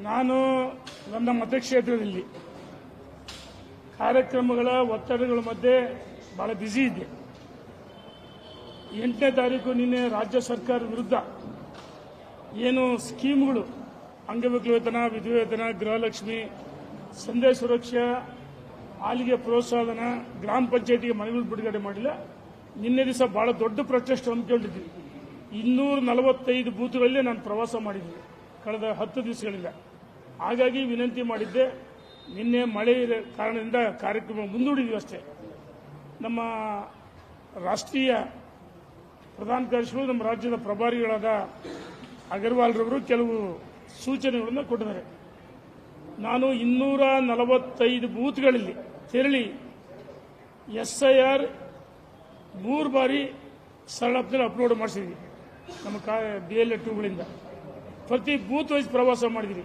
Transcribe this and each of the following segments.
ನಾನು ನನ್ನ ಮತಕ್ಷೇತ್ರದಲ್ಲಿ ಕಾರ್ಯಕ್ರಮಗಳ ಒತ್ತಡಗಳ ಮಧ್ಯೆ ಬಹಳ ಬ್ಯುಸಿ ಇದ್ದೆ. 8ನೇ ತಾರೀಕು ನಿನ್ನೆ ರಾಜ್ಯ ಸರ್ಕಾರ ವಿರುದ್ಧ ಏನು ಸ್ಕೀಮ್ಗಳು ಅಂಗವಿಕಲ ವೇತನ, ವಿಧವೆ ವೇತನ, ಗೃಹಲಕ್ಷ್ಮಿ, ಸಂದೇಶ ಸುರಕ್ಷಾ, ಹಾಲಿಗೆ ಪ್ರೋತ್ಸಾಹನ, ಗ್ರಾಮ ಪಂಚಾಯತಿಗೆ ಮನೆಗಳು ಬಿಡುಗಡೆ ಮಾಡಿಲ್ಲ. ನಿನ್ನೆ ದಿವಸ ಬಹಳ ದೊಡ್ಡ ಪ್ರೊಟೆಸ್ಟ್ ಹಮ್ಮಿಕೊಂಡಿದ್ದೀನಿ. 245 ಬೂತ್ಗಳಲ್ಲಿ ನಾನು ಪ್ರವಾಸ ಮಾಡಿದ್ದೀನಿ ಕಳೆದ 10 ದಿವಸಗಳಿಂದ. ಹಾಗಾಗಿ ವಿನಂತಿ ಮಾಡಿದ್ದೆ. ನಿನ್ನೆ ಮಳೆ ಕಾರಣದಿಂದ ಕಾರ್ಯಕ್ರಮ ಮುಂದೂಡಿದ್ವಿ ಅಷ್ಟೇ. ನಮ್ಮ ರಾಷ್ಟ್ರೀಯ ಪ್ರಧಾನ ಕಾರ್ಯದರ್ಶಿಗಳು, ನಮ್ಮ ರಾಜ್ಯದ ಪ್ರಭಾರಿಗಳಾದ ಅಗರ್ವಾಲ್ರವರು ಕೆಲವು ಸೂಚನೆಗಳನ್ನು ಕೊಟ್ಟಿದ್ದಾರೆ. ನಾನು 245 ಬೂತ್ಗಳಲ್ಲಿ ತೆರಳಿ SIR 3 ಬಾರಿ ಸರಳದಲ್ಲಿ ಅಪ್ಲೋಡ್ ಮಾಡಿಸಿದ್ವಿ ನಮ್ಮ BLA 2ಗಳಿಂದ. ಪ್ರತಿ ಬೂತ್ ವೈಸ್ ಪ್ರವಾಸ ಮಾಡಿದಿರಿ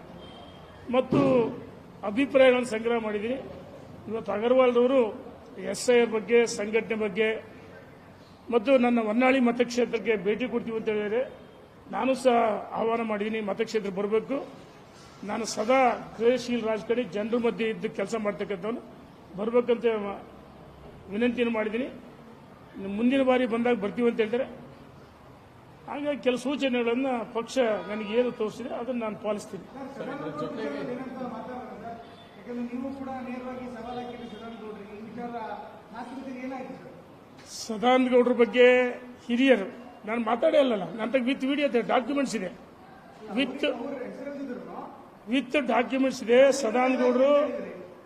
ಮತ್ತು ಅಭಿಪ್ರಾಯಗಳನ್ನು ಸಂಗ್ರಹ ಮಾಡಿದಿರಿ. ಇವತ್ತು ಅಗರ್ವಾಲ್ರವರು SIR ಬಗ್ಗೆ, ಸಂಘಟನೆ ಬಗ್ಗೆ ಮತ್ತು ನನ್ನ ಹೊನ್ನಾಳಿ ಮತಕ್ಷೇತ್ರಕ್ಕೆ ಭೇಟಿ ಕೊಡ್ತೀವಿ ಅಂತ ಹೇಳಿದರೆ ನಾನು ಸಹ ಆಹ್ವಾನ ಮಾಡಿದ್ದೀನಿ. ಮತಕ್ಷೇತ್ರ ಬರಬೇಕು. ನಾನು ಸದಾ ಕ್ರಿಯಾಶೀಲ ರಾಜಕಾರಣಿ, ಜನರ ಮಧ್ಯೆ ಇದ್ದು ಕೆಲಸ ಮಾಡ್ತಕ್ಕಂಥವನು, ಬರಬೇಕಂತ ವಿನಂತಿಯನ್ನು ಮಾಡಿದ್ದೀನಿ. ಮುಂದಿನ ಬಾರಿ ಬಂದಾಗ ಬರ್ತೀವಿ ಅಂತ ಹೇಳ್ತಾರೆ. ಹಾಗಾಗಿ ಕೆಲವು ಸೂಚನೆಗಳನ್ನು ಪಕ್ಷ ನನಗೆ ಏನು ತೋರಿಸಿದೆ ಅದನ್ನು ನಾನು ಪಾಲಿಸ್ತೀನಿ. ಸದಾನಂದಗೌಡರ ಬಗ್ಗೆ ಹಿರಿಯರು ನಾನು ಮಾತಾಡೇ ಅಲ್ಲಲ್ಲ. ನನ್ನ ವಿತ್ ವಿಡಿಯೋ ಡಾಕ್ಯುಮೆಂಟ್ಸ್ ಇದೆ, ವಿತ್ ಡಾಕ್ಯುಮೆಂಟ್ಸ್ ಇದೆ. ಸದಾನಂದಗೌಡರು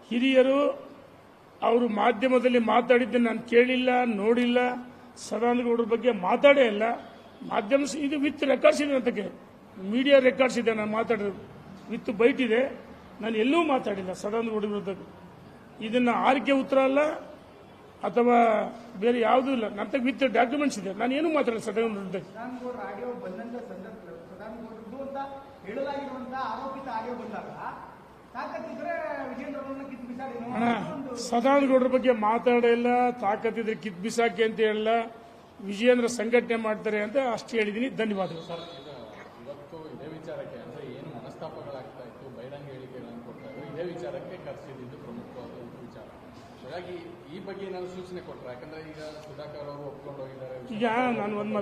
ಹಿರಿಯರು, ಅವರು ಮಾಧ್ಯಮದಲ್ಲಿ ಮಾತಾಡಿದ್ದನ್ನು ನಾನು ಕೇಳಿಲ್ಲ, ನೋಡಿಲ್ಲ. ಸದಾನಂದಗೌಡರ ಬಗ್ಗೆ ಮಾತಾಡೇ ಇಲ್ಲ. ಮಾಧ್ಯಮ ಇದು ವಿತ್ ರೆಕಾರ್ಡ್ಸ್ ಇದೆ, ಅಂತಕ್ಕೆ ಮೀಡಿಯಾ ರೆಕಾರ್ಡ್ಸ್ ಇದೆ. ನಾನು ಮಾತಾಡೋದು ವಿತ್ ಬೈಟ್ ಇದೆ. ನಾನು ಎಲ್ಲೂ ಮಾತಾಡಿಲ್ಲ ಸದಾನಂದಗೌಡರ ವಿರುದ್ಧ. ಇದನ್ನು ಆರ್ಕೆ ಉತ್ತರ ಅಲ್ಲ ಅಥವಾ ಬೇರೆ ಯಾವುದೂ ಇಲ್ಲ. ನನ್ನ ವಿತ್ ಡಾಕ್ಯುಮೆಂಟ್ಸ್ ಇದೆ. ನಾನು ಏನೂ ಮಾತಾಡಿಲ್ಲ ಸದಾನಂದ ವಿರುದ್ಧ. ಸದಾನಂದಗೌಡರ ಬಗ್ಗೆ ಮಾತಾಡೇ ಇಲ್ಲ. ತಾಕತ್ತಿದ್ರೆ ಕಿತ್ ಬಿಸಾಕಿ ಅಂತ ಹೇಳಲ್ಲ. ವಿಜಯೇಂದ್ರ ಸಂಘಟನೆ ಮಾಡ್ತಾರೆ ಅಂತ ಅಷ್ಟು ಹೇಳಿದ್ದೀನಿ. ಧನ್ಯವಾದಗಳು. ಇವತ್ತು ಇದೇ ವಿಚಾರಕ್ಕೆ ಅಂದ್ರೆ ಏನು ಮನಸ್ತಾಪಗಳಾಗ್ತಾ ಇತ್ತು, ಬಹಿರಂಗ ಹೇಳಿಕೆಗಳನ್ನು ಕೊಡ್ತಾ ಇದ್ರು, ಇದೇ ವಿಚಾರಕ್ಕೆ ಕರೆಸಿದ್ದು ಪ್ರಮುಖವಾದ ವಿಚಾರ. ಹಾಗಾಗಿ ಈ ಬಗ್ಗೆ ನಾನು ಸೂಚನೆ ಕೊಟ್ಟರೆ, ಯಾಕಂದ್ರೆ ಈಗ ಸುಧಾಕರ್ ಅವರು ಒಪ್ಕೊಂಡು ಹೋಗಿದ್ದಾರೆ. ಈಗ ನಾನು ಒಂದು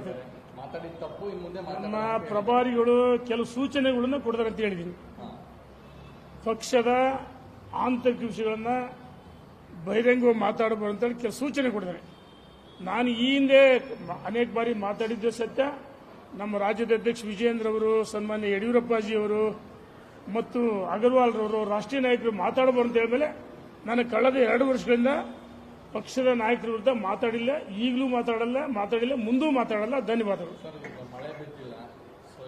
ಮಾತಾಡಿದ ತಪ್ಪು ಇನ್ನು ಮುಂದೆ ನಮ್ಮ ಪ್ರಭಾರಿಗಳು ಕೆಲವು ಸೂಚನೆಗಳನ್ನು ಕೊಡ್ತಾರೆ ಅಂತ ಹೇಳಿದ್ದೀನಿ. ಪಕ್ಷದ ಆಂತರಿಕ ವಿಷಯಗಳನ್ನ ಬಹಿರಂಗವಾಗಿ ಮಾತಾಡಬಾರ್ದು ಅಂತೇಳಿ ಕೆಲವು ಸೂಚನೆ ಕೊಟ್ಟಿದ್ದಾರೆ. ನಾನು ಈ ಹಿಂದೆ ಅನೇಕ ಬಾರಿ ಮಾತಾಡಿದ್ದೆ ಸತ್ಯ. ನಮ್ಮ ರಾಜ್ಯದ ಅಧ್ಯಕ್ಷ ವಿಜಯೇಂದ್ರ ಅವರು, ಸನ್ಮಾನ್ಯ ಯಡಿಯೂರಪ್ಪಾಜಿಯವರು ಮತ್ತು ಅಗರ್ವಾಲ್ರವರು, ರಾಷ್ಟ್ರೀಯ ನಾಯಕರು ಮಾತಾಡಬಾರ್ದು ಅಂತ ಹೇಳಿದ್ಮೇಲೆ ನಾನು ಕಳೆದ 2 ವರ್ಷಗಳಿಂದ ಪಕ್ಷದ ನಾಯಕರ ವಿರುದ್ಧ ಮಾತಾಡಿಲ್ಲ. ಈಗಲೂ ಮಾತಾಡಿಲ್ಲ, ಮುಂದೂ ಮಾತಾಡಲ್ಲ. ಧನ್ಯವಾದಗಳು. ಮಳೆ ಬಿಟ್ಟಿಲ್ಲ, ಸೊ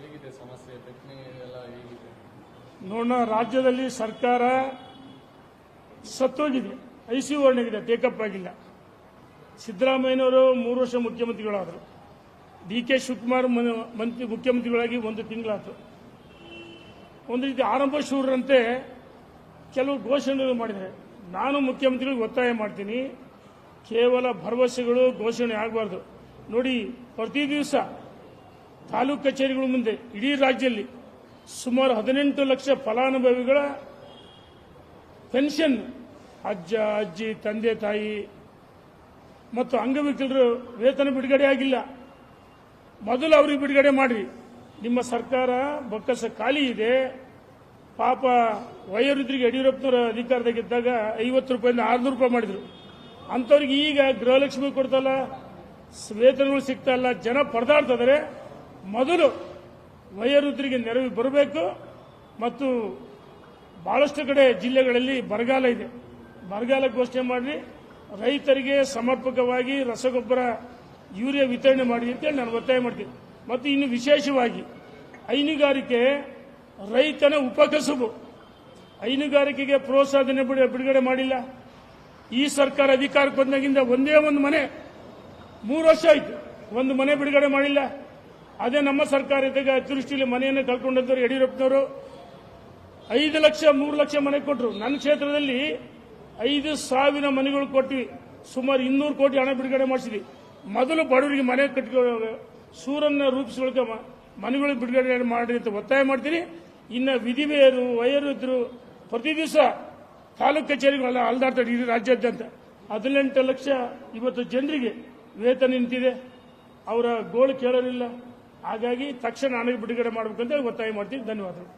ಹೇಗಿದೆ ಸಮಸ್ಯೆ? ಎಲ್ಲ ಹೇಗಿದೆ ನೋಡೋಣ. ರಾಜ್ಯದಲ್ಲಿ ಸರ್ಕಾರ ಸತ್ತೋಗಿದೆ, ICU ವರ್ಣಗಿದೆ, ಟೇಕಪ್ ಆಗಿಲ್ಲ. ಸಿದ್ದರಾಮಯ್ಯನವರು 3 ವರ್ಷ ಮುಖ್ಯಮಂತ್ರಿಗಳಾದರು. DK ಶಿವಕುಮಾರ್ ಮುಖ್ಯಮಂತ್ರಿಗಳಾಗಿ 1 ತಿಂಗಳಾಯಿತು. ಒಂದು ರೀತಿ ಆರಂಭ ಶೂರರಂತೆ ಕೆಲವು ಘೋಷಣೆಗಳು ಮಾಡಿದ್ದಾರೆ. ನಾನು ಮುಖ್ಯಮಂತ್ರಿಗಳಿಗೆ ಒತ್ತಾಯ ಮಾಡ್ತೀನಿ, ಕೇವಲ ಭರವಸೆಗಳು, ಘೋಷಣೆ ಆಗಬಾರ್ದು. ನೋಡಿ, ಪ್ರತಿ ದಿವಸ ತಾಲೂಕು ಕಚೇರಿಗಳ ಮುಂದೆ ಇಡೀ ರಾಜ್ಯದಲ್ಲಿ ಸುಮಾರು 18 ಲಕ್ಷ ಫಲಾನುಭವಿಗಳ ಪೆನ್ಷನ್, ಅಜ್ಜ ಅಜ್ಜಿ, ತಂದೆ ತಾಯಿ ಮತ್ತು ಅಂಗವಿಕಲರು ವೇತನ ಬಿಡುಗಡೆ ಆಗಿಲ್ಲ. ಮೊದಲು ಅವ್ರಿಗೆ ಬಿಡುಗಡೆ ಮಾಡಿ. ನಿಮ್ಮ ಸರ್ಕಾರ ಬೊಕ್ಕಸ ಖಾಲಿ ಇದೆ. ಪಾಪ ವಯೋವೃದ್ಧರಿಗೆ ಯಡಿಯೂರಪ್ಪನವರ ಅಧಿಕಾರದಾಗಿದ್ದಾಗ 50 ರೂಪಾಯಿಂದ 600 ರೂಪಾಯಿ ಮಾಡಿದ್ರು. ಅಂಥವ್ರಿಗೆ ಈಗ ಗೃಹಲಕ್ಷ್ಮಿ ಕೊಡ್ತಲ್ಲ, ವೇತನಗಳು ಸಿಗ್ತಾ ಇಲ್ಲ, ಜನ ಪರದಾಡ್ತಿದ್ದಾರೆ. ಮೊದಲು ವಯೋವೃದ್ಧರಿಗೆ ನೆರವು ಬರಬೇಕು. ಮತ್ತು ಬಹಳಷ್ಟು ಕಡೆ ಜಿಲ್ಲೆಗಳಲ್ಲಿ ಬರಗಾಲ ಇದೆ. ಬರಗಾಲ ಘೋಷಣೆ ಮಾಡಿ ರೈತರಿಗೆ ಸಮರ್ಪಕವಾಗಿ ರಸಗೊಬ್ಬರ, ಯೂರಿಯಾ ವಿತರಣೆ ಮಾಡಿ ಅಂತೇಳಿ ನಾನು ಒತ್ತಾಯ ಮಾಡ್ತೀನಿ. ಮತ್ತು ಇನ್ನು ವಿಶೇಷವಾಗಿ ಹೈನುಗಾರಿಕೆ ರೈತನ ಉಪಕಸುಬು. ಹೈನುಗಾರಿಕೆಗೆ ಪ್ರೋತ್ಸಾಹಧನ ಬಿಡುಗಡೆ ಮಾಡಿಲ್ಲ. ಈ ಸರ್ಕಾರ ಅಧಿಕಾರಕ್ಕೆ ಬಂದಾಗಿಂದ ಒಂದೇ ಒಂದು ಮನೆ, 3 ವರ್ಷ ಆಯಿತು, ಒಂದು ಮನೆ ಬಿಡುಗಡೆ ಮಾಡಿಲ್ಲ. ಅದೇ ನಮ್ಮ ಸರ್ಕಾರ ಇದ್ದಾಗ ಅತಿವೃಷ್ಟಿಯಲ್ಲಿ ಮನೆಯನ್ನು ಕಳ್ಕೊಂಡಂತವ್ರು ಯಡಿಯೂರಪ್ಪನವರು 5 ಲಕ್ಷ 3 ಲಕ್ಷ ಮನೆ ಕೊಟ್ಟರು. ನನ್ನ ಕ್ಷೇತ್ರದಲ್ಲಿ 5,000 ಮನೆಗಳು ಕೊಟ್ಟಿವಿ. ಸುಮಾರು 200 ಕೋಟಿ ಹಣ ಬಿಡುಗಡೆ ಮಾಡಿಸಿದ್ವಿ. ಮೊದಲು ಬಡವರಿಗೆ ಮನೆ ಕಟ್ಟಿಕೊಳ್ಳೋ ಸೂರನ್ನು ರೂಪಿಸಿಕೊಳ್ಳಕ್ಕೆ ಮನೆಗಳು ಬಿಡುಗಡೆ ಮಾಡಿ ಅಂತ ಒತ್ತಾಯ ಮಾಡ್ತೀನಿ. ಇನ್ನು ವಿಧಿವೆಯರು ವಯೋವೃದ್ಧರು ಪ್ರತಿ ದಿವಸ ತಾಲೂಕು ಕಚೇರಿಗಳೆಲ್ಲ ಅಲ್ದಾಡ್ತಾರೆ ಇಡೀ ರಾಜ್ಯಾದ್ಯಂತ 18 ಲಕ್ಷ ಇವತ್ತು ಜನರಿಗೆ ವೇತನ ನಿಂತಿದೆ. ಅವರ ಗೋಳು ಕೇಳೋರಿಲ್ಲ. ಹಾಗಾಗಿ ತಕ್ಷಣ ಹಣ ಬಿಡುಗಡೆ ಮಾಡಬೇಕಂತ ಒತ್ತಾಯ ಮಾಡ್ತೀವಿ. ಧನ್ಯವಾದಗಳು.